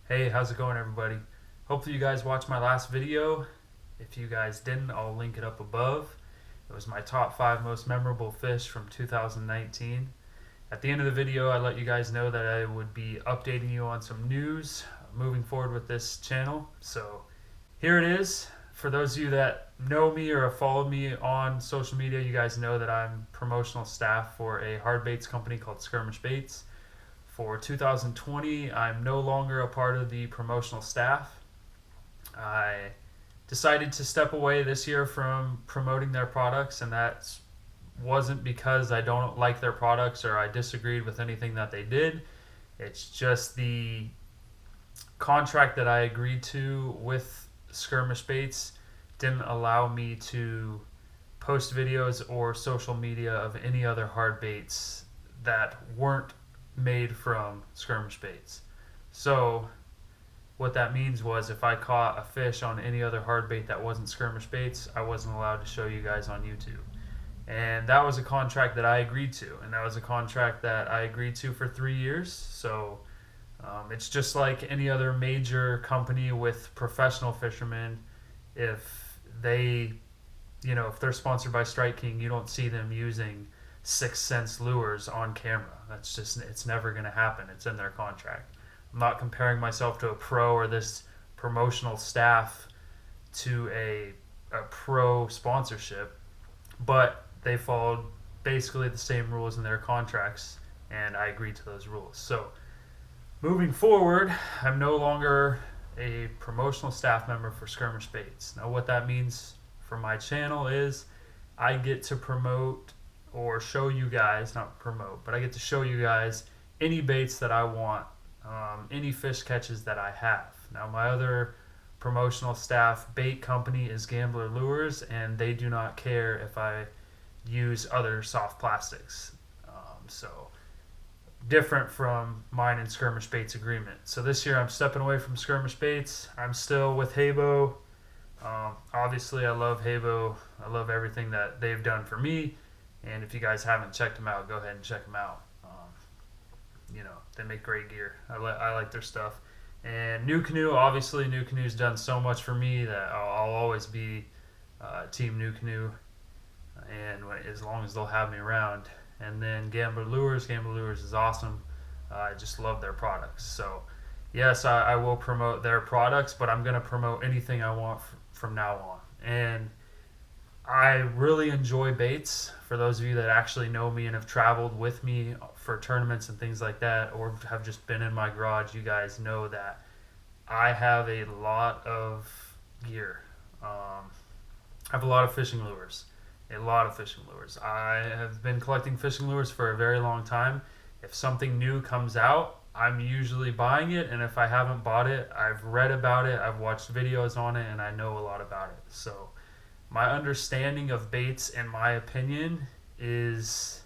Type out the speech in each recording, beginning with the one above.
Hey, how's it going, everybody? Hopefully you guys watched my last video. If you guys didn't, I'll link it up above. It was my top 5 most memorable fish from 2019. At the end of the video, I let you guys know that I would be updating you on some news moving forward with this channel. So here it is. For those of you that know me or have followed me on social media, you guys know that I'm promotional staff for a hard baits company called Skirmish Baits. For 2020, I'm no longer a part of the promotional staff. I decided to step away this year from promoting their products, and that wasn't because I don't like their products or I disagreed with anything that they did. It's just the contract that I agreed to with Skirmish Baits didn't allow me to post videos or social media of any other hard baits that weren't made from Skirmish Baits. So what that means was if I caught a fish on any other hard bait that wasn't Skirmish Baits, I wasn't allowed to show you guys on YouTube. And that was a contract that I agreed to, and that was a contract that I agreed to for 3 years. So it's just like any other major company with professional fishermen. If they, if they're sponsored by Strike King, you don't see them using 6 cents lures on camera. That's just, it's never going to happen. It's in their contract. I'm not comparing myself to a pro or this promotional staff to a pro sponsorship, but they followed basically the same rules in their contracts, and I agreed to those rules. So moving forward, I'm no longer a promotional staff member for Skirmish Baits. Now what that means for my channel is I get to promote or show you guys, not promote, but I get to show you guys any baits that I want, any fish catches that I have. Now my other promotional staff bait company is Gambler Lures, and they do not care if I use other soft plastics. So different from mine and Skirmish Baits agreement. So this year I'm stepping away from Skirmish Baits. I'm still with Habo. Obviously I love Habo. I love everything that they've done for me. And if you guys haven't checked them out, go ahead and check them out. They make great gear. I like their stuff. And NuCanoe, obviously NuCanoe's done so much for me that I'll always be Team NuCanoe, and as long as they'll have me around. And then Gambler Lures is awesome. I just love their products. So yes, I will promote their products, but I'm going to promote anything I want from now on. And I really enjoy baits. For those of you that actually know me and have traveled with me for tournaments and things like that, or have just been in my garage, you guys know that I have a lot of gear. I have a lot of fishing lures. I have been collecting fishing lures for a very long time. If something new comes out, I'm usually buying it, and if I haven't bought it, I've read about it, I've watched videos on it, and I know a lot about it. So my understanding of baits, in my opinion, is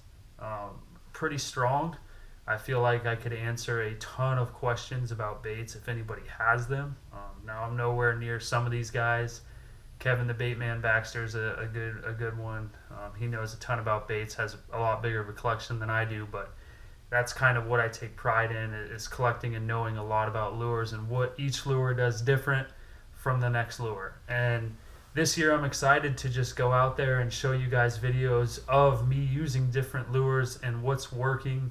pretty strong. I feel like I could answer a ton of questions about baits if anybody has them. Now I'm nowhere near some of these guys. Kevin the Baitman Baxter is a good one. He knows a ton about baits, has a lot bigger of a collection than I do, but that's kind of what I take pride in, is collecting and knowing a lot about lures and what each lure does different from the next lure. And this year I'm excited to just go out there and show you guys videos of me using different lures and what's working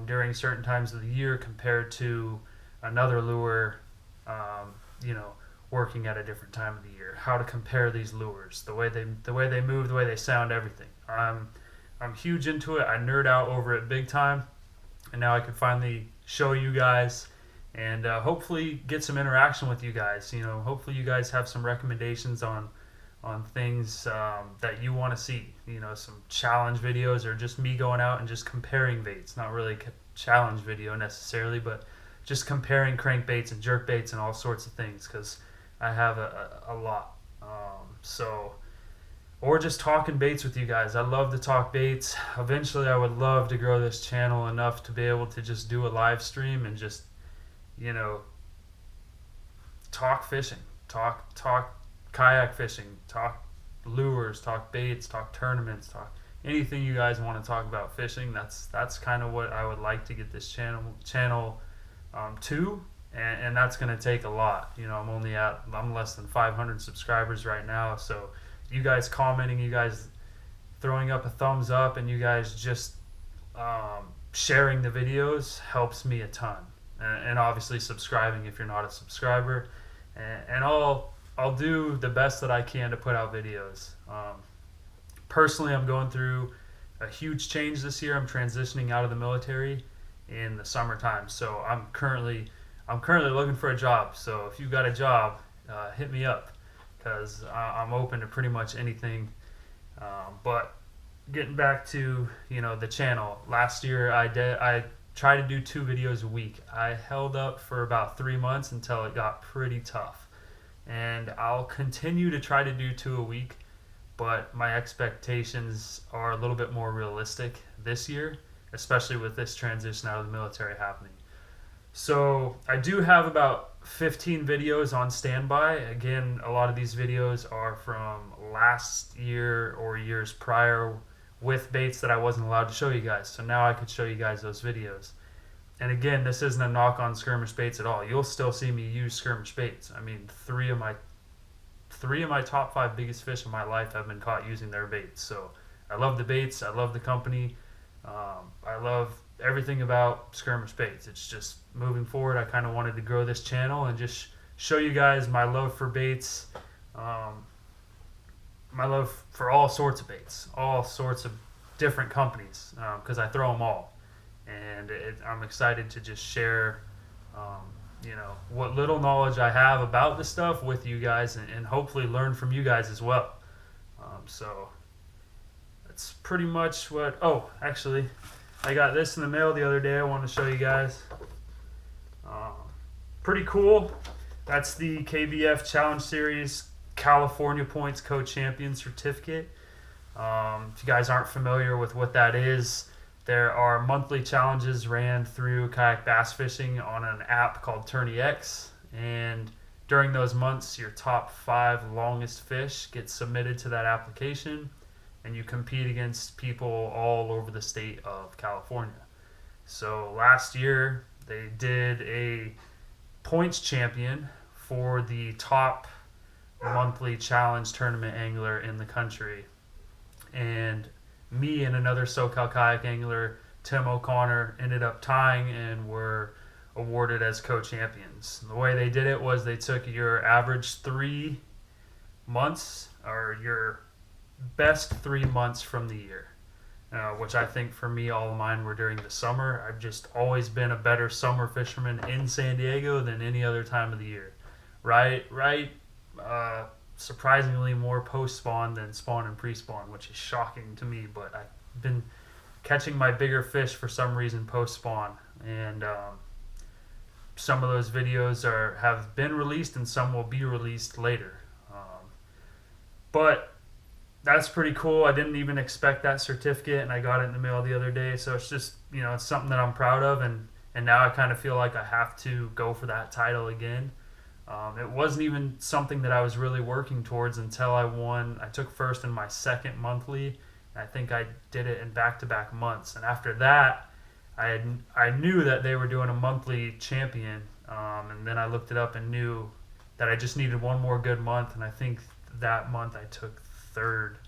during certain times of the year compared to another lure, working at a different time of the year. How to compare these lures, the way they move, the way they sound, everything. I'm huge into it. I nerd out over it big time, and now I can finally show you guys and hopefully get some interaction with you guys. Hopefully you guys have some recommendations on things that you want to see. Some challenge videos, or just me going out and just comparing baits. Not really a challenge video necessarily, but just comparing crankbaits and jerkbaits and all sorts of things, because I have a lot. Or just talking baits with you guys. I love to talk baits. Eventually I would love to grow this channel enough to be able to just do a live stream and just talk fishing, talk kayak fishing, talk lures, talk baits, talk tournaments, talk anything you guys want to talk about fishing. That's kind of what I would like to get this channel to. and that's going to take a lot. You know, I'm less than 500 subscribers right now, so you guys commenting, you guys throwing up a thumbs up, and you guys just sharing the videos helps me a ton. And obviously subscribing if you're not a subscriber, and I'll do the best that I can to put out videos. Personally, I'm going through a huge change this year. I'm transitioning out of the military in the summertime, so I'm currently looking for a job. So if you got a job, hit me up, because I'm open to pretty much anything. But getting back to, you know, the channel, last year I tried to do 2 videos a week. I held up for about 3 months until it got pretty tough, and I'll continue to try to do 2 a week, but my expectations are a little bit more realistic this year, especially with this transition out of the military happening. So I do have about 15 videos on standby. Again, a lot of these videos are from last year or years prior, with baits that I wasn't allowed to show you guys. So now I could show you guys those videos. And again, this isn't a knock on skirmish baits at all. You'll still see me use skirmish baits. I mean, three of my top 5 biggest fish in my life have been caught using their baits. So I love the baits. I love the company. I love everything about skirmish baits. It's just moving forward, I kind of wanted to grow this channel and just show you guys my love for baits, my love for all sorts of baits, all sorts of different companies, because I throw them all, and I'm excited to just share you know, what little knowledge I have about this stuff with you guys, and hopefully learn from you guys as well. So that's pretty much what. Oh, actually, I got this in the mail the other day. I want to show you guys. Pretty cool. That's the KBF Challenge Series California Points Co-Champion Certificate. If you guys aren't familiar with what that is, there are monthly challenges ran through Kayak Bass Fishing on an app called TourneyX, and during those months, your top 5 longest fish get submitted to that application, and you compete against people all over the state of California. So last year, they did a points champion for the top monthly challenge tournament angler in the country, and me and another SoCal kayak angler, Tim O'Connor, ended up tying and were awarded as co-champions. The way they did it was they took your average 3 months, or your best 3 months from the year, which I think for me, all of mine were during the summer. I've just always been a better summer fisherman in San Diego than any other time of the year. Surprisingly more post-spawn than spawn and pre-spawn, which is shocking to me, but I've been catching my bigger fish for some reason post-spawn, and some of those videos have been released and some will be released later. But that's pretty cool. I didn't even expect that certificate, and I got it in the mail the other day, so it's just, you know, it's something that I'm proud of, and now I kind of feel like I have to go for that title again. It wasn't even something that I was really working towards until I won. I took first in my second monthly, and I think I did it in back-to-back months. And after that, I knew that they were doing a monthly champion, and then I looked it up and knew that I just needed one more good month, and I think that month I took third.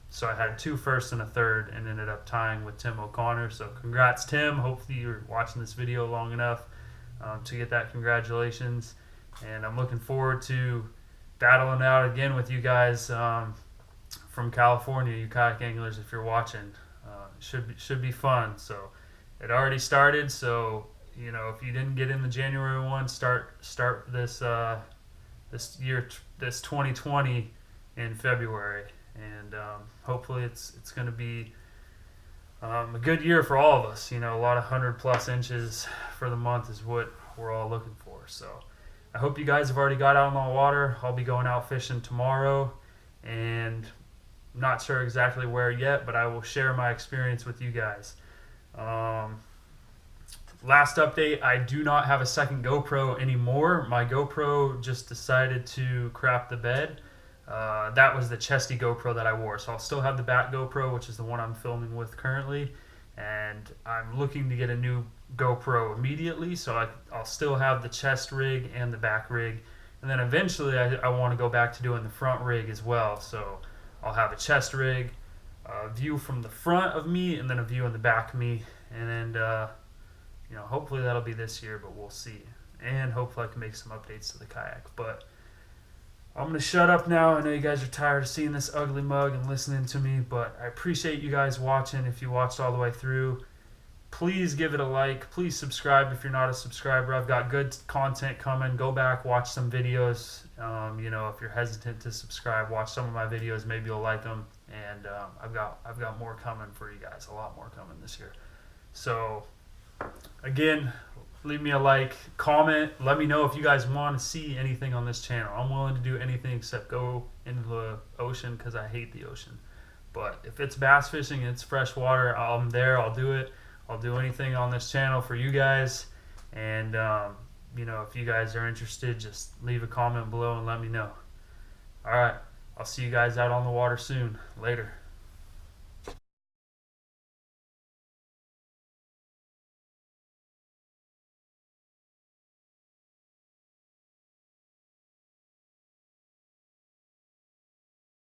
So I had 2 firsts and a third, and ended up tying with Tim O'Connor. So congrats, Tim. Hopefully you're watching this video long enough to get that congratulations. And I'm looking forward to battling out again with you guys from California, you kayak anglers, if you're watching. Should be fun. So it already started, so you know, if you didn't get in the January one, start this this 2020 in February, and hopefully it's going to be a good year for all of us. You know, a lot of 100+ inches for the month is what we're all looking for. So I hope you guys have already got out on the water. I'll be going out fishing tomorrow, and I'm not sure exactly where yet, but I will share my experience with you guys. Last update, I do not have a second GoPro anymore. My GoPro just decided to crap the bed. That was the chesty GoPro that I wore. So I'll still have the back GoPro, which is the one I'm filming with currently. And I'm looking to get a new GoPro immediately, so I'll still have the chest rig and the back rig, and then eventually I want to go back to doing the front rig as well. So I'll have a chest rig, a view from the front of me, and then a view in the back of me, and you know, hopefully that'll be this year, but we'll see. And hopefully I can make some updates to the kayak. But I'm going to shut up now. I know you guys are tired of seeing this ugly mug and listening to me, but I appreciate you guys watching. If you watched all the way through, please give it a like. Please subscribe if you're not a subscriber. I've got good content coming. Go back, watch some videos. You know, if you're hesitant to subscribe, watch some of my videos. Maybe you'll like them. And I've got more coming for you guys. A lot more coming this year. So again, leave me a like, comment, let me know if you guys want to see anything on this channel. I'm willing to do anything except go into the ocean because I hate the ocean. But if it's bass fishing and it's fresh water, I'm there, I'll do it. I'll do anything on this channel for you guys. And, you know, if you guys are interested, just leave a comment below and let me know. Alright, I'll see you guys out on the water soon. Later.